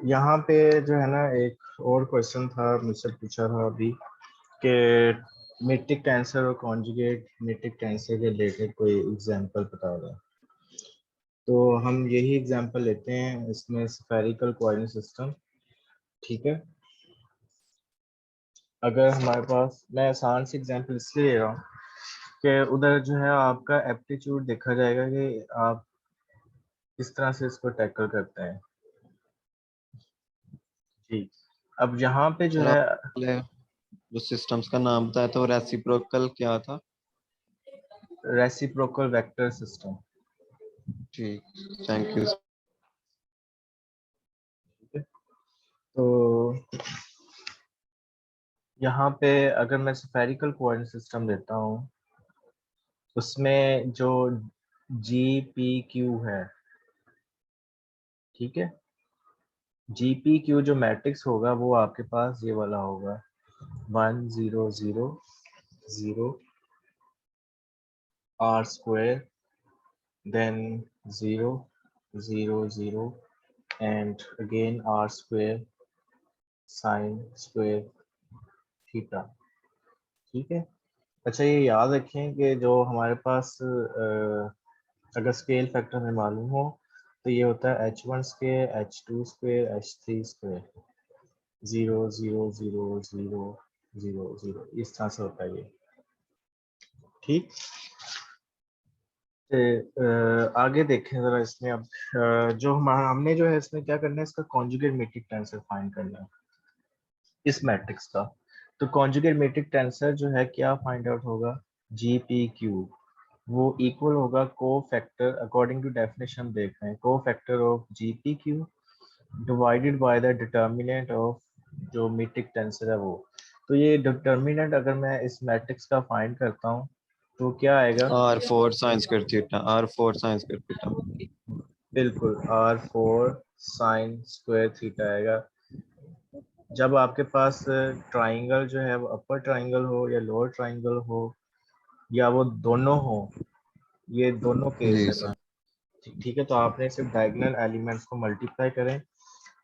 यहाँ पे जो है ना एक और क्वेश्चन था, मुझसे पूछा था अभी कि मीट्रिक टेंसर और कॉन्जुगेट मीट्रिक टेंसर के रिलेटेड कोई एग्जांपल बता दें। तो हम यही एग्जांपल लेते हैं, इसमें स्फेरिकल कोऑर्डिनेट सिस्टम। ठीक है, अगर हमारे पास, मैं आसान से एग्जांपल इसलिए ले रहा हूँ कि उधर जो है आपका एप्टीट्यूड देखा जाएगा कि आप किस तरह से इसको टैकल करते हैं। जी, अब यहाँ पे जो है जो सिस्टम्स का था बताया तो रेसिप्रोकल क्या था? Reciprocal vector system. ठीक, थैंक यू। तो यहाँ पे अगर मैं स्फेरिकल कोऑर्डिनेट सिस्टम देता हूँ, उसमें जो जी पी क्यू है, ठीक है, जी पी क्यू जो मैट्रिक्स होगा वो आपके पास ये वाला होगा 1 0 0 0 R square, then 0 0 0 and again R square sine square theta. ठीक है, अच्छा ये याद रखें कि जो हमारे पास अगर स्केल फैक्टर हमें मालूम हो तो ये होता है h1 square, h2 square, h3 square, 0 0 0 0 0 0, इस तरह से होता है ये। ठीक, आगे देखें जरा इसमें। अब जो हमने जो है इसमें क्या करना है, इसका कॉन्जुगेट मीट्रिक टेंसर फाइंड करना है इस मैट्रिक्स का। तो कॉन्जुगेट मीट्रिक टेंसर जो है क्या फाइंड आउट होगा, जी पी क्यू वो इक्वल होगा को फैक्टर, अकॉर्डिंग टू डेफिनेशन हम देख रहे हैं, को factor of G P Q divided by the determinant of जो मीट्रिक टेंसर है वो। तो ये डिटर्मिनेंट अगर मैं इस मैट्रिक्स का फाइंड करता हूँ तो क्या आएगा, R4 sign square theta, R4 sign square theta. बिल्कुल R4 साइन स्क्वायर थीटा आएगा। जब आपके पास ट्राइंगल जो है वो अपर ट्राइंगल हो या लोअर ट्राइंगल हो या वो दोनों हो, ये दोनों केस जी है सर। बस। ठीक है, तो आपने सिर्फ डायगोनल एलिमेंट्स को मल्टीप्लाई करें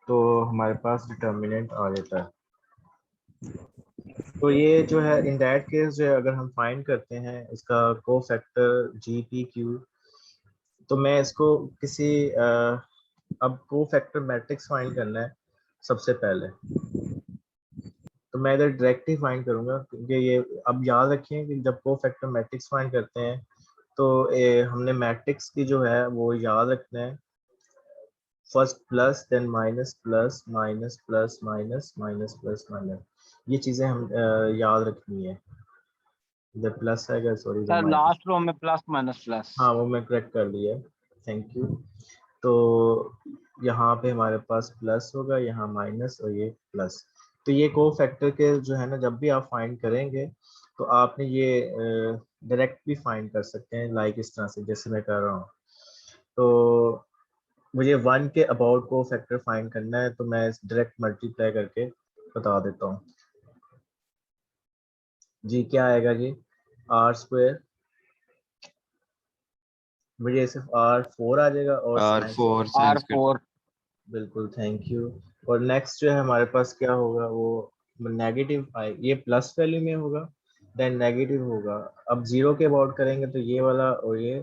तो हमारे पास डिटर्मिनेंट आ जाता है। तो ये जो है इन दैट केस जो है अगर हम फाइंड करते हैं इसका को फैक्टर जी पी क्यू, तो मैं इसको किसी अब को फैक्टर मैट्रिक्स फाइंड करना है सबसे पहले, तो मैं इधर डायरेक्ट ही फाइंड करूंगा क्योंकि ये, अब याद रखिए कि जब को फैक्टर मैट्रिक्स फाइंड करते हैं तो हमने मैट्रिक्स की जो है वो याद रखना है, first plus then minus plus minus plus minus minus plus minus, ये चीजें हम याद रखनी है। इधर प्लस आएगा, सॉरी इधर सर माइनस। लास्ट रो में प्लस माइनस प्लस। हाँ वो मैं करेक्ट कर लिया, थैंक यू। तो यहाँ पे हमारे पास प्लस होगा, यहाँ माइनस और ये प्लस। तो ये को फैक्टर के जो है ना, जब भी आप फाइंड करेंगे तो आपने ये डायरेक्ट भी फाइंड कर सकते हैं, लाइक इस तरह से जैसे मैं कर रहा हूँ। तो मुझे 1 के अबाउट को फैक्टर फाइंड करना है तो मैं डायरेक्ट मल्टीप्लाई करके बता देता हूँ। जी क्या आएगा जी, आर स्क्वायर, मुझे सिर्फ R4 आ जाएगा और sign, R4 sine square. R4 बिल्कुल थैंक यू। और नेक्स्ट जो है हमारे पास क्या होगा, वो नेगेटिव आए, ये प्लस वैल्यू में होगा देन नेगेटिव होगा। अब जीरो के अबाउट करेंगे तो ये वाला और ये,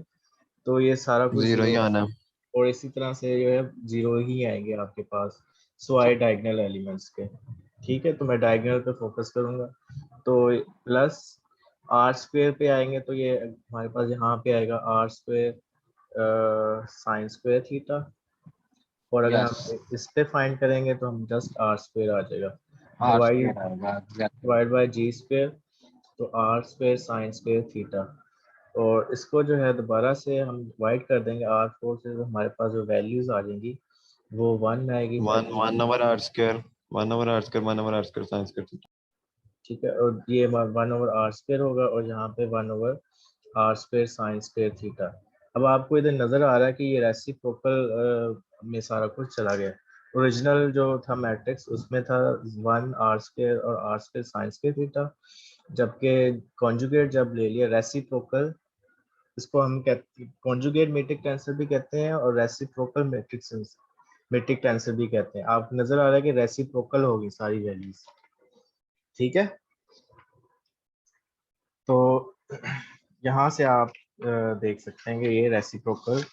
तो ये सारा कुछ जीरो ही जीरो आना। और इसी तरह से जो है जीरो ही आएंगे आपके पास स्वाई डायगोनल एलिमेंट्स के। ठीक है, तो मैं डायगोनल पे फोकस करूंगा। तो प्लस आर स्क्वेयर पे आएंगे तो ये हमारे पास यहाँ पे आएगा R square sine square theta, और अगर यस हम इस पे फाइंड करेंगे तो हम जस्ट आर स्क्वेयर आ जाएगा, R डिवाइड स्क्वायर आएगा exactly. Divide by G square, तो R square sine square theta. और इसको जो है दोबारा से हम डिवाइड कर देंगे R4 से, तो हमारे पास जो वैल्यूज आ जाएंगी वो 1 आएगी, वन ताकि one over R square, one over R square, one over R square sine square theta. ठीक है, और ये 1 ओवर आर स्क्वेयर होगा और यहाँ पे 1 over R square sine square theta. अब आपको इधर नजर आ रहा है कि ये रेसिप्रोकल में सारा कुछ चला गया। ओरिजिनल जो था मैट्रिक्स उसमें था 1 आर स्क्वायर और R square sine square theta, जबकि कॉन्जुगेट जब ले लिया रेसिप्रोकल, इसको हम कहते कॉन्जुगेट मैट्रिक टेंसर भी कहते हैं और रेसिप्रोकल मैट्रिक टेंसर भी कहते हैं। आप नजर आ रहा है कि रेसिप्रोकल होगी सारी वैल्यूज, ठीक है। तो यहाँ से आप देख सकते हैं कि ये रेसिप्रोकल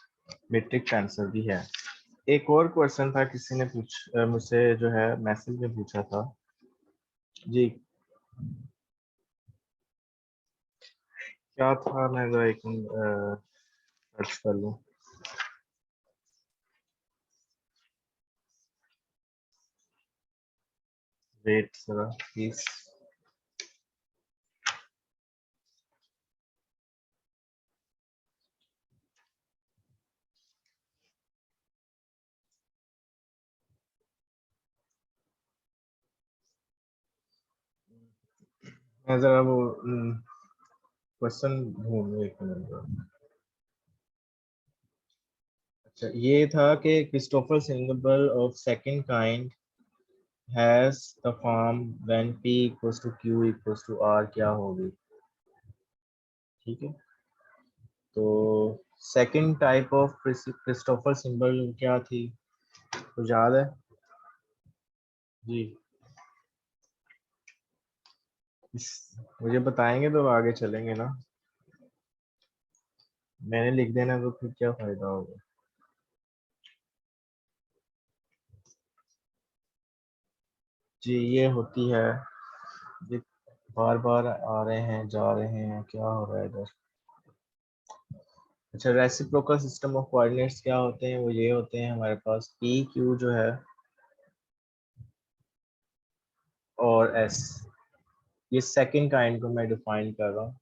मैट्रिक टेंसर भी है। एक और क्वेश्चन था, किसी ने मुझसे जो है मैसेज में पूछा था जी, क्या था, मैं जरा एक सर्च कर लूं। वेट जरा प्लीज। मैं जरा वो क्वेश्चन ढूंढूं, एक मिनट। अच्छा, ये था कि Christoffel symbol of second kind has the form when p equals to q equals to r, क्या होगी, ठीक है। तो second type of Christoffel symbol क्या थी, तो याद है जी? मुझे बताएंगे तो आगे चलेंगे ना, मैंने लिख देना तो फिर क्या फायदा होगा। जी ये होती है, ये बार बार आ रहे हैं जा रहे हैं, क्या हो रहा है इधर। अच्छा, रेसिप्रोकल सिस्टम ऑफ कोऑर्डिनेट्स क्या होते हैं, वो ये होते हैं हमारे पास पी क्यू जो है और एस, ये सेकंड काइंड को मैं डिफाइन कर रहा हूँ,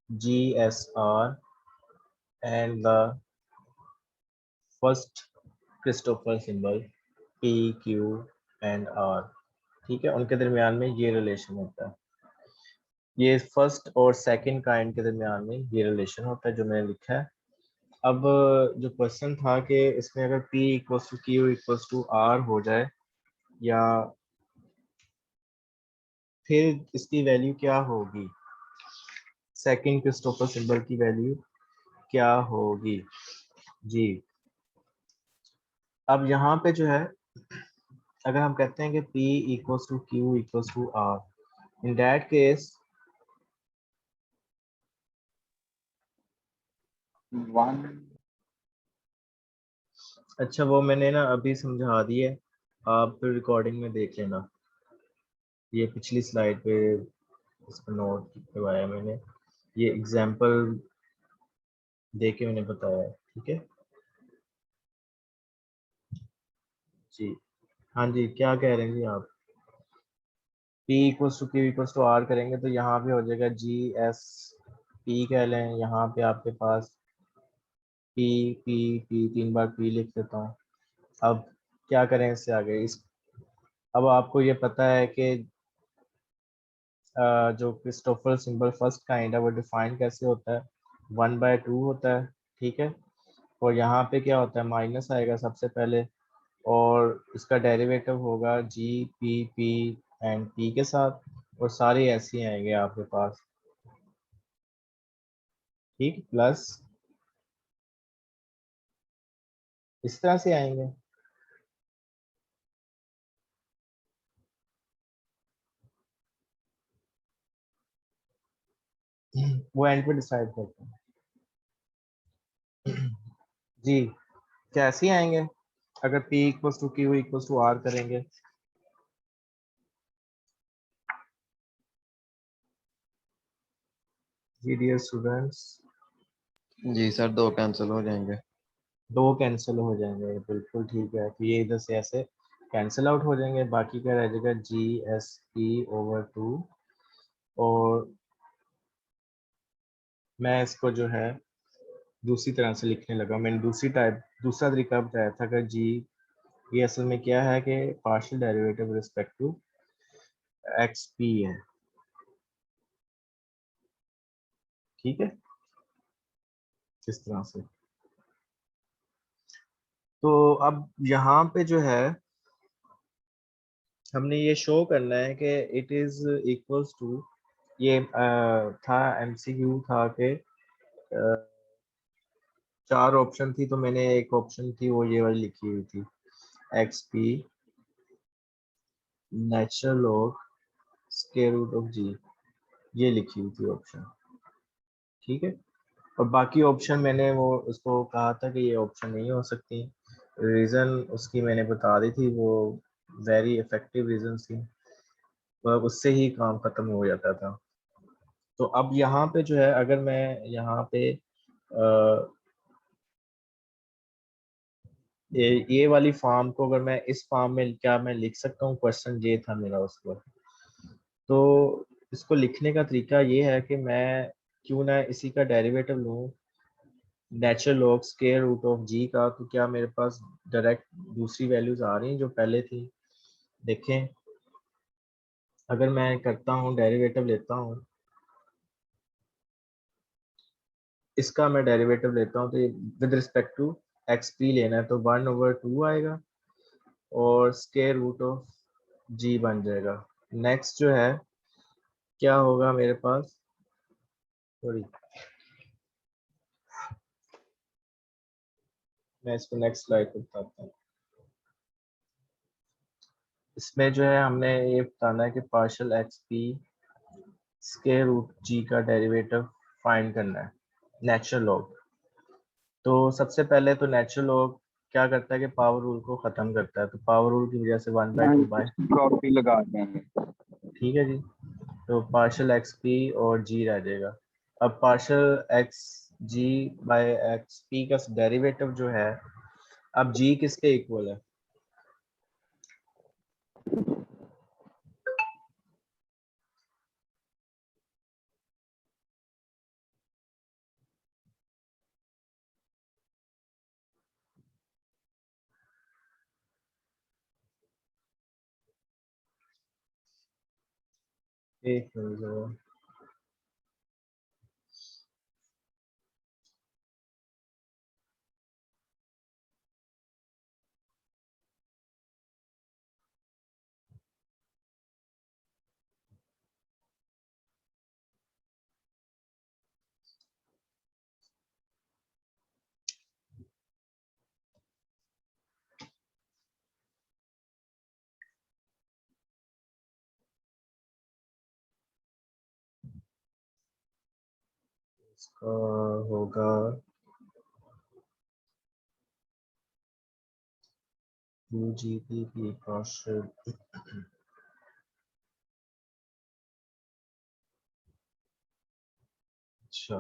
G S R and the first Christoffel symbol P Q and R, ठीक है। उनके दरमियान में ये रिलेशन होता है, ये फर्स्ट और सेकंड काइंड के दरमियान में ये रिलेशन होता है जो मैंने लिखा है। अब जो क्वेश्चन था कि इसमें अगर P equals to Q equals to R हो जाए, या फिर इसकी वैल्यू क्या होगी, सेकंड क्रिस्टोफर सिंबल की वैल्यू क्या होगी जी। अब यहाँ पे जो है, अगर हम कहते हैं कि P equals to Q equals to R, in that case 1 अच्छा वो मैंने ना अभी समझा दिए, आप फिर रिकॉर्डिंग में देख लेना, ये पिछली स्लाइड पे इसको नोट करवाया मैंने, ये एग्जांपल दे के मैंने बताया है, ठीक है जी। हाँ जी, क्या कह रहे हैं जी आप? P equals to Q equals to R करेंगे तो यहाँ पे हो जाएगा जी एस पी कह लें, यहाँ पे आपके पास पी पी पी, 3 बार पी लिख देता हूँ। अब क्या करें इससे आगे, इस अब आपको ये पता है कि जो क्रिस्टोफर सिंबल फर्स्ट काइंड है वो डिफाइन कैसे होता है, 1/2 होता है, ठीक है। और यहाँ पे क्या होता है, माइनस आएगा सबसे पहले, और इसका डेरिवेटिव होगा जी पी पी एंड पी के साथ, और सारे ऐसे ही आएंगे आपके पास, ठीक, प्लस इस तरह से आएंगे। वो एंड पे डिसाइड करते हैं जी, कैसे आएंगे अगर P equals to Q equals to R करेंगे। जी डियर स्टूडेंट्स, जी सर, 2 कैंसिल हो जाएंगे। 2 कैंसिल हो जाएंगे, बिल्कुल ठीक है, तो ये इधर से ऐसे कैंसिल आउट हो जाएंगे, बाकी क्या रह जाएगा जी एस पी ओवर 2, और मैं इसको जो है दूसरी तरह से लिखने लगा, मैंने दूसरा तरीका बताया था कि जी, ये असल में क्या है कि partial derivative respect to X P है, ठीक है, इस तरह से। तो अब यहाँ पे जो है हमने ये शो करना है कि इट इज इक्वल्स टू, ये था एमसीक्यू था कि 4 ऑप्शन थी, तो मैंने एक ऑप्शन थी वो ये वाली लिखी हुई थी, X P natural log square root of G, ये लिखी हुई थी ऑप्शन। ठीक है, और बाकी ऑप्शन मैंने वो उसको कहा था कि ये ऑप्शन नहीं हो सकती, रीज़न उसकी मैंने बता दी थी, वो वेरी इफेक्टिव रीजन थी, तो उससे ही काम खत्म हो जाता था। तो अब यहाँ पे जो है अगर मैं यहाँ पे ये वाली फॉर्म को अगर मैं इस फॉर्म में क्या मैं लिख सकता हूँ, क्वेश्चन ये था मेरा उस पर। तो इसको लिखने का तरीका ये है कि मैं क्यों ना इसी का डेरिवेटिव लूँ, natural log square root of G का, तो क्या मेरे पास डायरेक्ट दूसरी वैल्यूज आ रही हैं जो पहले थी। देखें, अगर मैं करता हूँ डेरिवेटिव लेता हूँ, इसका मैं डेरिवेटिव लेता हूँ, तो with respect to X P लेना है, तो 1/2 आएगा और स्क्वायर रूट ऑफ जी बन जाएगा। नेक्स्ट जो है क्या होगा मेरे पास, सॉरी मैं इसको नेक्स्ट स्लाइड पे बताता हूँ। इसमें जो है हमने ये बताना है कि partial X P square root G का डेरिवेटिव फाइंड करना है, नेचुरल लॉग। तो सबसे पहले तो नेचुरल लॉग क्या करता है कि पावर रूल को खत्म करता है, तो पावर रूल की वजह से 1/2 बाय, कॉपी लगा देंगे। ठीक है जी, तो पार्शियल एक्स पी और जी रह जाएगा। अब पार्शियल एक्स जी बाय एक्स पी का डेरिवेटिव जो है, अब जी किसके इक्वल है, एक मिनट। इसका होगा 2GPP पार्शियल, अच्छा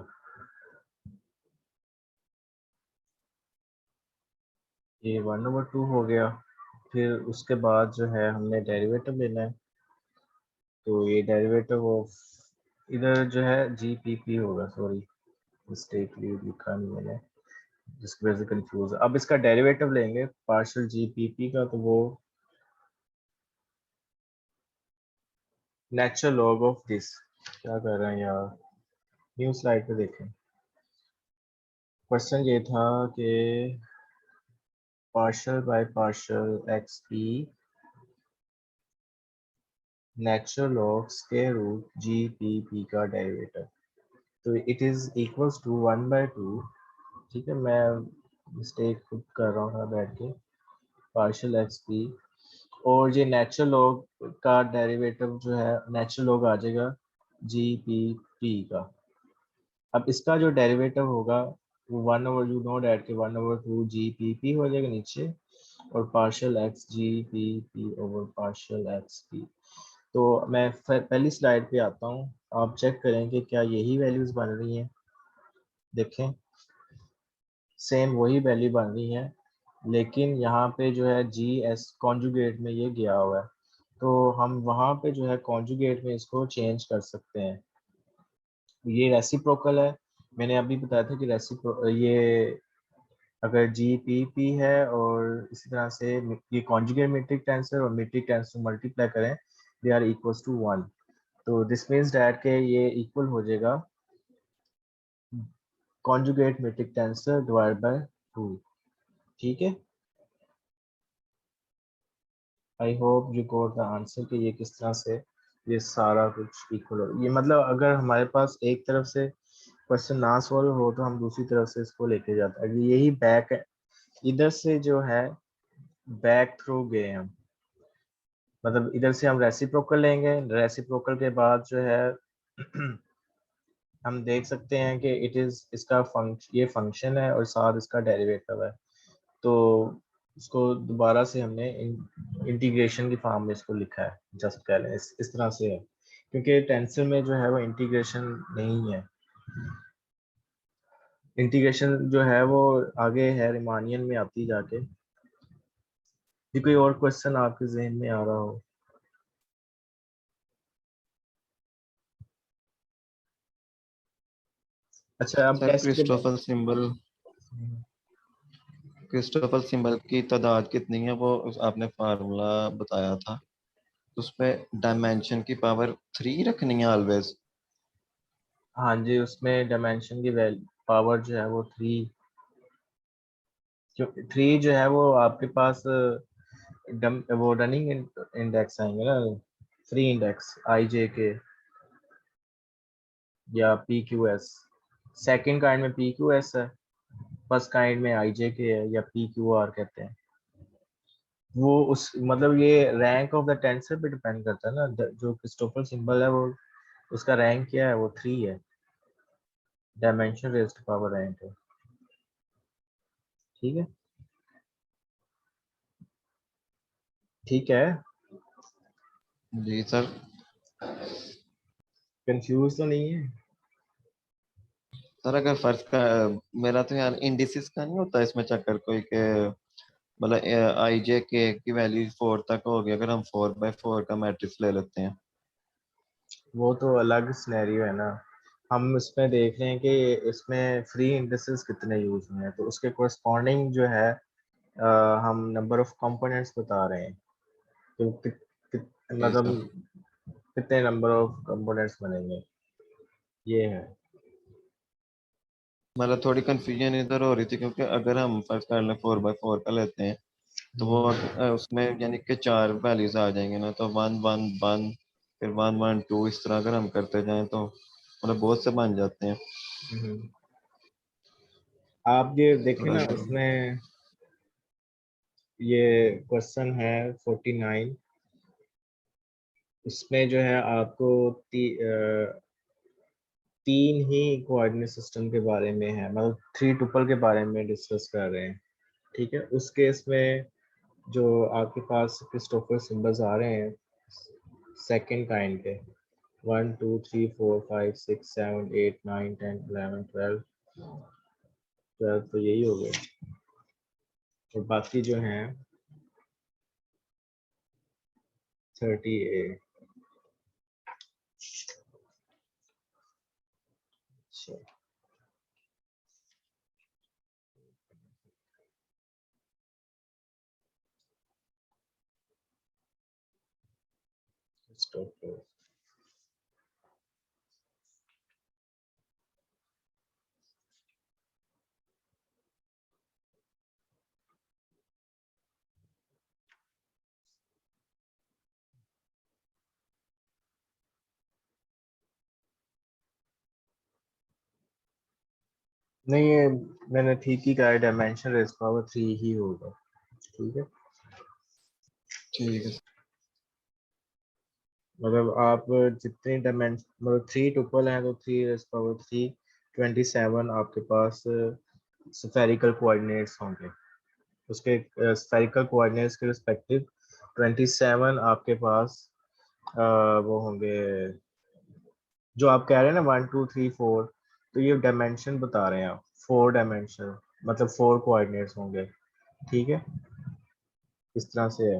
ये 1/2 हो गया। फिर उसके बाद जो है हमने डेरिवेटिव लेना है, तो ये डेरिवेटिव ऑफ, इधर जो है जीपीपी होगा, सॉरी मिस्टेकली लिखा नहीं मैंने, जिसकी वजह से कंफ्यूज। अब इसका डेरिवेटिव लेंगे पार्शियल जीपीपी का, तो वो नेचुरल लॉग ऑफ दिस, क्या कर रहे हैं यार, न्यू स्लाइड पे देखें। क्वेश्चन ये था कि partial by partial X P natural log square root G P P का डेरिवेटिव, तो इट इज इक्वल्स टू 1/2। ठीक है, मैं मिस्टेक खुद कर रहा हूँ था बैठ के, पार्शियल एक्स पी और ये नेचुरल लॉग का डेरिवेटिव जो है नेचुरल लॉग आ जाएगा जी पी पी का। अब इसका जो डेरिवेटिव होगा वो 1/, यू नो डैट के 1/2 जी पी पी हो जाएगा नीचे, और पार्शियल एक्स जी P P over partial X P. तो मैं पहली स्लाइड पे आता हूँ, आप चेक करें कि क्या यही वैल्यूज बन रही हैं। देखें, सेम वही वैल्यू बन रही है, लेकिन यहाँ पे जो है जी एस कॉन्जुगेट में ये गया हुआ है, तो हम वहाँ पे जो है कॉन्जुगेट में इसको चेंज कर सकते हैं। ये रेसिप्रोकल है, मैंने अभी बताया था कि ये अगर जी पी पी है और इसी तरह से ये कॉन्जुगेट मीट्रिक टेंसर और मीट्रिक टेंसर मल्टीप्लाई करें, दे आर इक्वल्स टू 1, तो दिस मीन्स डैट के ये इक्वल हो जाएगा conjugate metric tensor divide by 2। ठीक है, I hope you got the answer कि ये किस तरह से ये सारा कुछ इक्वल हो। ये मतलब अगर हमारे पास एक तरफ से क्वेश्चन ना सॉल्व हो तो हम दूसरी तरफ से इसको लेके जाते हैं। यही बैक है, इधर से जो है बैक थ्रू गए हम, मतलब इधर से हम रेसिप्रोकल लेंगे, रेसिप्रोकल के बाद जो है हम देख सकते हैं कि इट इज इसका ये फंक्शन है और साथ इसका डेरिवेटिव है, तो उसको दोबारा से हमने इंटीग्रेशन की फॉर्म में इसको लिखा है, जस्ट कह लें इस तरह से है, क्योंकि टेंसर में जो है वो इंटीग्रेशन नहीं है। इंटीग्रेशन जो है वो आगे है रिमानियन में आती जाके। ये कोई और क्वेश्चन आपके जहन में आ रहा हो? अच्छा, अब सर टेस्ट के बाद क्रिस्टोफल सिंबल की तादाद कितनी है वो आपने फार्मूला बताया था, उसपे डायमेंशन की पावर 3 रखनी है ऑलवेज। हाँ जी, उसमें डायमेंशन की पावर जो है वो 3, क्योंकि 3 जो है वो आपके पास वो रनिंग इंडेक्स आएंगे ना, फ्री इंडेक्स आई जे के या P Q S. Second kind में पी क्यू एस है, फर्स्ट काइंड में आई जे के है या पी क्यू आर कहते हैं। वो उस मतलब ये रैंक ऑफ द टेंसर पे डिपेंड करता है ना, जो क्रिस्टोफर सिंबल है वो उसका रैंक क्या है, वो 3 है, डायमेंशन रेज्ड पावर रैंक है। ठीक है, ठीक है, जी सर। कंफ्यूज तो नहीं है? सर अगर फर्स्ट का मेरा तो यार इंडिसिस का नहीं होता इसमें चक्कर कोई के, मतलब आई जे के की वैल्यू 4 तक होगी अगर हम 4/4 का मैट्रिक्स ले लेते हैं। वो तो अलग सिनेरियो है ना, हम इसमें देख रहे हैं कि इसमें फ्री इंडिसेस कितने यूज हुए हैं, तो उसके कोरस्पॉन्डिंग जो है हम नंबर ऑफ कंपोनेंट्स बता रहे हैं, तो जी मतलब सर। कितने नंबर ऑफ कंपोनेंट्स बनेंगे, ये है। मतलब थोड़ी कंफ्यूजन इधर हो रही थी क्योंकि अगर हम फर्स्ट कर लें 4/4 का लेते हैं तो वो उसमें यानी कि 4 वैल्यूज आ जाएंगे ना, तो 1 1 1 फिर 1 1 2 इस तरह अगर हम करते जाएं तो मतलब बहुत से बन जाते हैं। हम्म। आप ये देखें थोड़ा ना, उसमें ये क्वेश्चन है 49, उसमें जो है आपको तीन ही कोऑर्डिनेट सिस्टम के बारे में है, मतलब 3 टुपल के बारे में डिस्कस कर रहे हैं। ठीक है, उस केस में जो आपके पास क्रिस्टोफर सिंबल्स आ रहे हैं सेकंड काइंड के, 1 2 3 4 5 6 7 8 9 10 11 12 तो यही हो गए, और बाकी जो हैं 38। अच्छा, क्रिस्टोफर नहीं, ये मैंने ठीक ही कहा, डायमेंशन रेज पावर 3 ही होगा। ठीक है, ठीक है। मतलब आप जितने डायमेंशन मतलब 3 टुपल हैं तो 3 रेज पावर 3 27 आपके पास स्फेरिकल कोऑर्डिनेट्स होंगे, उसके स्फेरिकल कोऑर्डिनेट्स के रिस्पेक्टिव 27 आपके पास वो होंगे, जो आप कह रहे हैं ना 1 2 3 4, तो ये डायमेंशन बता रहे हैं आप, 4 डायमेंशन मतलब 4 कोऑर्डिनेट्स होंगे। ठीक है, इस तरह से है,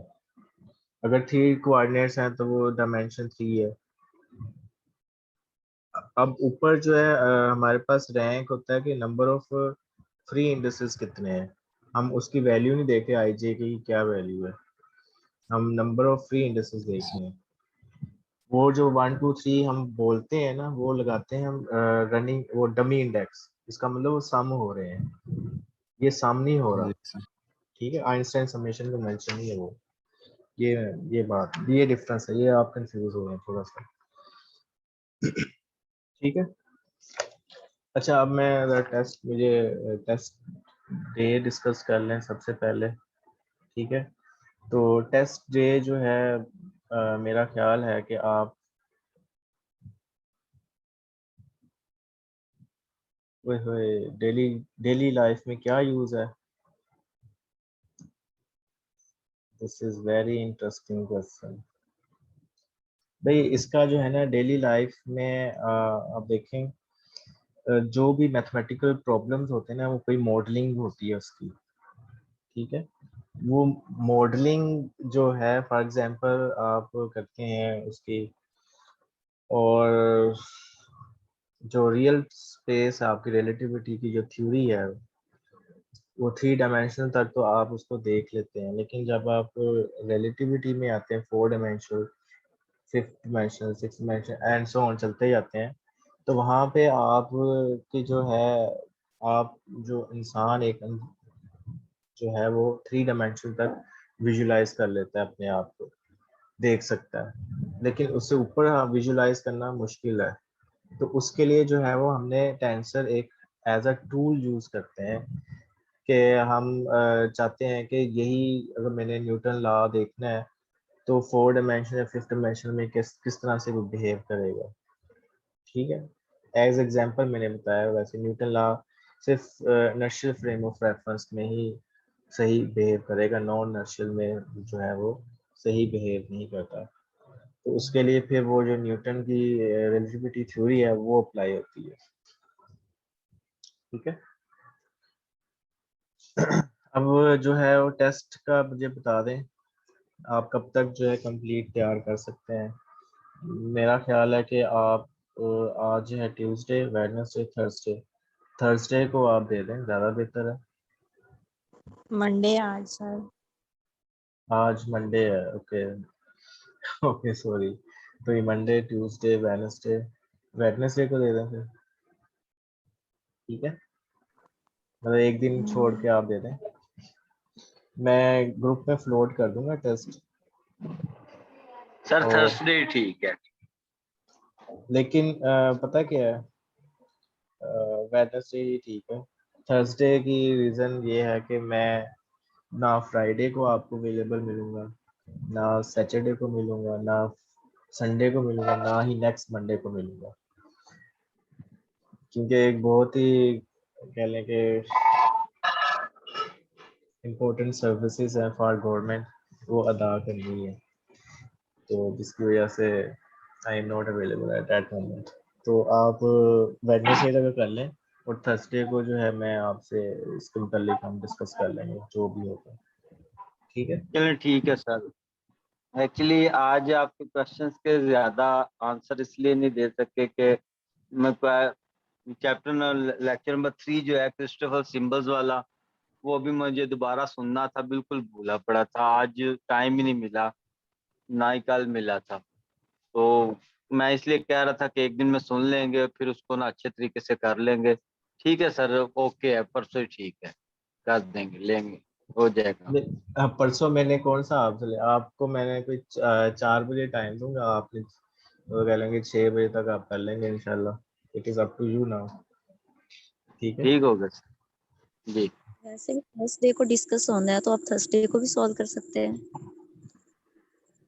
अगर 3 कोऑर्डिनेट्स हैं तो वो डायमेंशन 3 है। अब ऊपर जो है हमारे पास रैंक होता है कि नंबर ऑफ फ्री इंडिसेस कितने हैं, हम उसकी वैल्यू नहीं देखते आई जे की क्या वैल्यू है, हम नंबर ऑफ फ्री इंडिसेस देखते हैं। वो जो 1 2 3 हम बोलते हैं ना, वो लगाते हैं हम रनिंग वो डमी इंडेक्स, इसका मतलब वो सम हो रहे हैं, ये सम नहीं हो जी रहा। सर। ठीक है, आइंस्टाइन समेशन का मेंशन ही है वो। ये ये बात, ये डिफरेंस है, ये आप कंफ्यूज हो रहे हैं थोड़ा सा। ठीक है। अच्छा, अब मैं टेस्ट डे डिस्कस कर लें सबसे पहले। ठीक है। तो टेस्ट डे जो है, मेरा ख्याल है कि आप डेली डेली लाइफ में क्या यूज है। This is very interesting question. भाई इसका जो है ना, डेली लाइफ में आप देखें, जो भी मैथमेटिकल प्रॉब्लम्स होते हैं ना, वो कोई मॉडलिंग होती है उसकी। ठीक है। वो मॉडलिंग जो है, फॉर एग्जांपल आप करते हैं उसकी, और जो रियल स्पेस आपकी रिलेटिविटी की जो थ्योरी है, वो 3 डायमेंशन तक तो आप उसको देख लेते हैं, लेकिन जब आप रिलेटिविटी में आते हैं 4 dimensional, 5th dimension, 6th dimension and so on चलते जाते हैं, तो वहाँ पे आप की जो है, आप जो इंसान एक जो है वो 3 डायमेंशन तक विजुलाइज कर लेता है, अपने आप को देख सकता है, लेकिन उससे ऊपर विजुलाइज करना मुश्किल है। तो उसके लिए जो है वो हमने टेंसर एक एज अ टूल यूज करते हैं, कि हम चाहते हैं कि यही, अगर मैंने न्यूटन लॉ देखना है, तो 4 डायमेंशन या 5th डायमेंशन में किस किस तरह से वो बिहेव करेगा। ठीक है। एज एग्जांपल मैंने बताया, वैसे न्यूटन लॉ सिर्फ इनर्शियल फ्रेम ऑफ रेफरेंस में ही सही बिहेव करेगा, नॉन इनर्शियल में जो है वो सही बिहेव नहीं करता। तो उसके लिए फिर वो जो न्यूटन की रिलेटिविटी थ्योरी है वो अप्लाई होती है। ठीक है। अब जो है वो टेस्ट का मुझे बता दें, आप कब तक जो है कंप्लीट तैयार कर सकते हैं। मेरा ख्याल है कि आप आज है ट्यूसडे, वेडनेसडे, थर्सडे, थर्सडे को आप दे दें, ज़्यादा बेहतर है। मंडे आज सर। आज मंडे है, ओके। Okay sorry. तो ये मंडे, ट्यूसडे, वेडनेसडे, वेडनेसडे को दे दें फिर। ठीक है। मतलब एक दिन छोड़ के आप दे दें, मैं ग्रुप में फ्लोट कर दूंगा टेस्ट। सर और थर्सडे ठीक है। लेकिन पता क्या है, वेडनेसडे ही ठीक है। थर्सडे की रीज़न ये है कि मैं ना फ्राइडे को आपको अवेलेबल मिलूंगा, ना सैटरडे को मिलूंगा, ना संडे को मिलूंगा, ना ही नेक्स्ट मंडे को मिलूंगा, क्योंकि एक बहुत ही कह लें कि इम्पोर्टेंट सर्विसेज है फॉर गवर्नमेंट, वो अदा करनी है, तो जिसकी वजह से I am not available at that moment. तो आप वेडनेसडे तक कर लें, और थर्सडे को जो है मैं आपसे इसके मुतालिक हम डिस्कस कर लेंगे जो भी होगा। ठीक है। चलिए ठीक है सर। एक्चुअली आज आपके क्वेश्चंस के ज्यादा आंसर इसलिए नहीं दे सके कि मैं चैप्टर लेक्चर नंबर 3 जो है क्रिस्टोफर सिम्बल्स वाला, वो अभी मुझे दोबारा सुनना था, बिल्कुल भूला पड़ा था। आज टाइम ही नहीं मिला, ना ही कल मिला था। तो मैं इसलिए कह रहा था कि एक दिन में सुन लेंगे, फिर उसको ना अच्छे तरीके से कर लेंगे। ठीक है सर, ओके है, परसों ही ठीक है, कर देंगे, लेंगे, हो जाएगा। परसों मैंने कौन सा आपको मैंने कोई 4 बजे टाइम दूंगा, आपने वो कह लेंगे 6 बजे तक आप कर लेंगे इंशाल्लाह। It is up to you now. ठीक है। ठीक होगा सर जी। वैसे भी थर्सडे को डिस्कस होना है, तो आप थर्सडे को भी सॉल्व कर सकते हैं।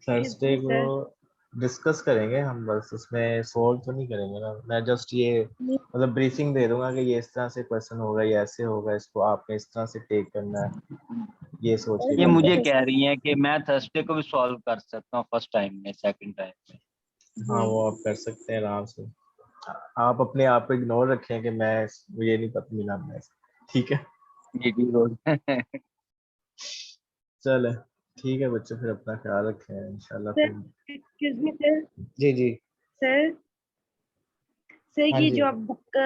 थर्सडे को डिस्कस करेंगे हम, बस उसमें सोल्व तो नहीं करेंगे ना, मैं जस्ट ये मतलब ब्रीफिंग दे दूंगा कि ये इस तरह से क्वेश्चन होगा, ये ऐसे होगा, इसको आपने इस तरह से टेक करना है, ये सोच के ये हम करना तो मुझे है। कह रही हैं कि मैं थर्सडे को भी सॉल्व कर सकता हूँ, फर्स्ट टाइम में, सेकंड टाइम में। हाँ, वो आप कर सकते हैं आराम से। आप अपने आप को इग्नोर रखें कि मैं मुझे नहीं पता मिला मैं। ठीक है। जी ठीक होगा। चले, ठीक है बच्चों, फिर अपना ख्याल रखें इंशाल्लाह सर, फिर। Excuse me sir. जी जी। सर सर, हाँ ये जी। जो आप बुक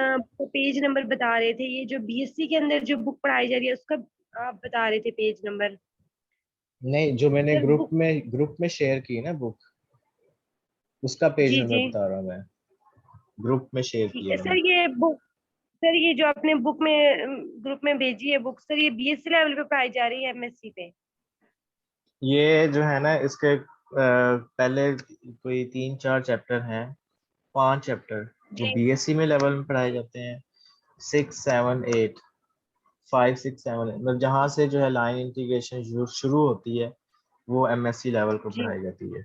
पेज नंबर बता रहे थे, ये जो बीएससी के अंदर जो बुक पढ़ाई जा रही है उसका आप बता रहे थे पेज नंबर। नहीं, जो मैंने सर बुक, ग्रुप में शेयर की ना बुक, उसका पेज जी नंबर जी बता रहा हूँ मैं, ग्रुप में शेयर ठीक किया है मैंने। सर। ये बुक, सर ये जो आपने बुक में ग्रुप में भेजी है बुक, सर ये बीएससी लेवल पे पढ़ाई जा रही है एमएससी पे? ये जो है ना इसके पहले कोई 3-4 चैप्टर हैं, 5 चैप्टर जो जी बीएससी में लेवल में पढ़ाए जाते हैं, 6, 7, 8, 5, 6, 7, मतलब जहाँ से जो है लाइन इंटीग्रेशन शुरू होती है वो एमएससी लेवल को जी पढ़ाई जाती है।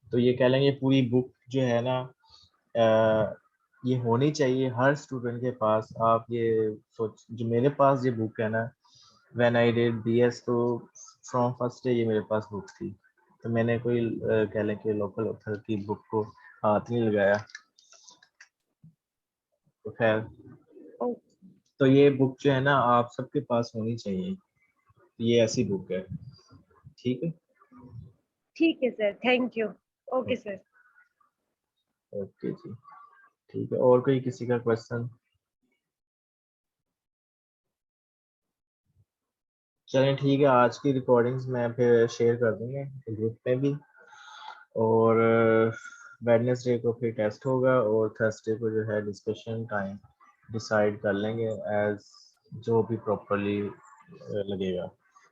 तो ये कह लेंगे पूरी बुक जो है ना ये होनी चाहिए हर स्टूडेंट के पास। आप ये सोच, जो मेरे पास ये बुक है ना, व्हेन आई डिड बीएस, तो फ्रॉम फर्स्ट डे ये मेरे पास बुक थी। तो मैंने कोई कह लें कि लोकल ऑथर की बुक को हाथ नहीं लगाया। तो खैर, ओ, तो ये बुक जो है ना आप सबके पास होनी चाहिए। ये ऐसी बुक है, ठीक है। ठीक है sir, thank you. Okay sir. Okay जी, ठीक है। और कोई किसी का क्वेश्चन? चलें ठीक है, आज की रिकॉर्डिंग्स मैं फिर शेयर कर दूंगा ग्रुप में भी। और वेडनेसडे को फिर टेस्ट होगा और थर्सडे को जो है डिस्कशन टाइम डिसाइड कर लेंगे एज जो भी प्रॉपरली लगेगा।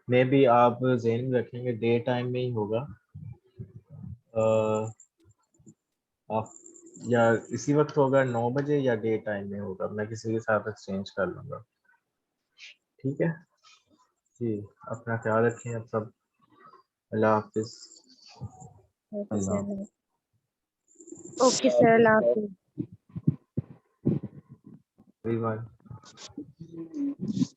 मे बी आप जहन में रखेंगे डे टाइम में ही होगा, आप या इसी वक्त होगा 9 बजे, या डे टाइम में होगा, मैं किसी के साथ एक्सचेंज कर लूँगा। ठीक है जी, अपना ख्याल रखें आप सब। अल्लाह हाफिज़। ओके अल्लाह सर। ओके सर, अल्लाह हाफिज़। हाफिज़।